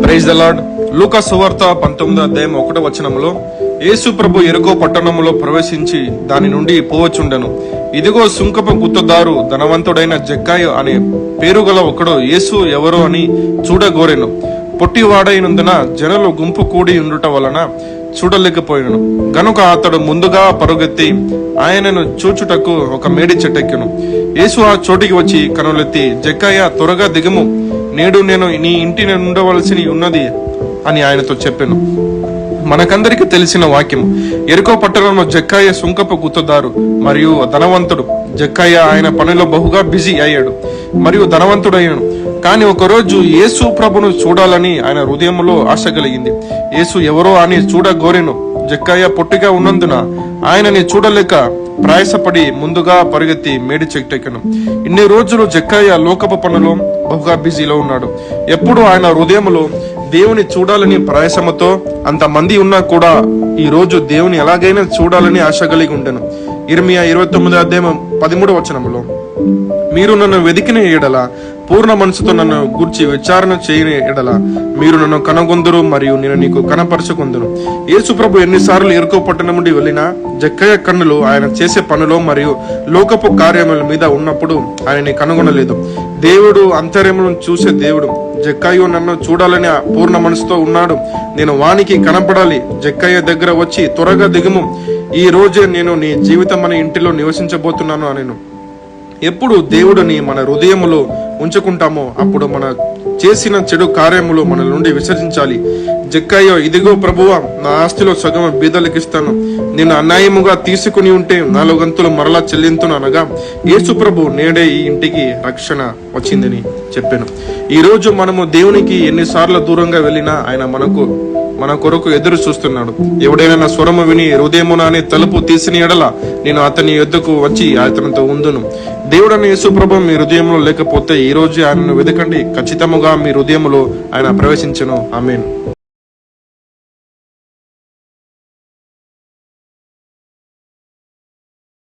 Praise the lord. లూకా సువార్త 19:1 యేసు ప్రభు యెరికో పట్టణములో ప్రవేశించి దాని నుండి పోవచుండెను. ఇదిగో సుంకపు గుత్తదారు ధనవంతుడైన జక్కయ్య అనే పేరుగల ఒకడు యేసు ఎవరో అని చూడగోరెను. పొట్టివాడైనందున జనులు గుంపు కూడి ఉండుట వలన చూడలేకపోయాను గనుక అతడు ముందుగా పరుగెత్తి ఆయనను చూచుటకు ఒక మేడి చెట్టెక్కెను. యేసు ఆ చోటికి వచ్చి కనులెత్తి, జక్కయ్య, త్వరగా దిగుము, నేడు నేను నీ ఇంటిని ఉండవలసి ఉన్నది అని ఆయనతో చెప్పాను. మనకందరికి తెలిసిన వాక్యం. యెరికో పట్టణంలో జక్కయ్య సుంకపు గుత్తదారు మరియు ధనవంతుడు. జక్కయ్య ఆయన పనిలో బహుగా బిజీ అయ్యాడు మరియు ధనవంతుడయ్యాడు. కానీ ఒకరోజు యేసు ప్రభును చూడాలని ఆయన హృదయంలో ఆశ కలిగింది. యేసు ఎవరో అని చూడగోరెను. జక్కయ్య పొట్టిగా ఉన్నందున ఆయనని చూడలేక ప్రయాసపడి ముందుగా పరిగెత్తి మేడి చెట్టెక్కెను. ఇన్ని రోజులు జక్కయ్య లోకపు పనులో బహుగా బిజీలో ఉన్నాడు. ఎప్పుడు ఆయన హృదయంలో దేవుని చూడాలని ప్రయాసముతో అంతమంది ఉన్నా కూడా ఈ రోజు దేవుని ఎలాగైనా చూడాలని ఆశ కలిగి ఉండెను. ఇర్మియా 29:13 మీరు నన్ను వెదికిన ఎడల, పూర్ణ మనసుతో నన్ను గూర్చి విచారణ చేయని ఎడల మీరు నన్ను కనుగొందురు మరియు నేను నీకు కనపరచుకుందును. యేసు ప్రభు ఎన్నిసార్లు యెరికో పట్టణం నుండి వెళ్ళినా జక్కయ్య కన్నులు ఆయన చేసే పనులో మరియు లోకపు కార్యముల మీద ఉన్నప్పుడు ఆయనని కనుగొనలేదు. దేవుడు అంతర్యములను చూసే దేవుడు. జక్కయ్య నన్ను చూడాలని పూర్ణ మనసుతో ఉన్నాడు. నేను వానికి కనపడాలి. జక్కయ్య దగ్గర వచ్చి, త్వరగా దిగుము, ఈ రోజే నేను నీ జీవితం అనే ఇంటిలో నివసించబోతున్నాను అనెను. ఎప్పుడు దేవుడిని మన హృదయములో ఉంచుకుంటామో అప్పుడు మన చేసిన చెడు కార్యములు మన నుండి విసర్జించాలి. జక్కయ్య, ఇదిగో ప్రభువా, నా ఆస్తిలో సగం బీదలకిస్తాను, నేను అన్యాయముగా తీసుకుని ఉంటే 4 వంతులు మరలా చెల్లింతును అనగా యేసు ప్రభు నేడే ఈ ఇంటికి రక్షణ వచ్చిందని చెప్పాను. ఈ రోజు మనము దేవునికి ఎన్నిసార్లు దూరంగా వెళ్ళినా ఆయన మన కొరకు ఎదురు చూస్తున్నాడు. ఎవడైనా నా స్వరము విని హృదయమున అనే తలుపు తీసిన ఎడల నేను అతని యొద్దకు వచ్చి అతనితో ఉందును. దేవుడని యేసు ప్రభు మీ హృదయంలో లేకపోతే ఈ రోజు ఆయనను వెతకండి. ఖచ్చితముగా మీ హృదయములో ఆయన ప్రవేశించును. ఆమేన్.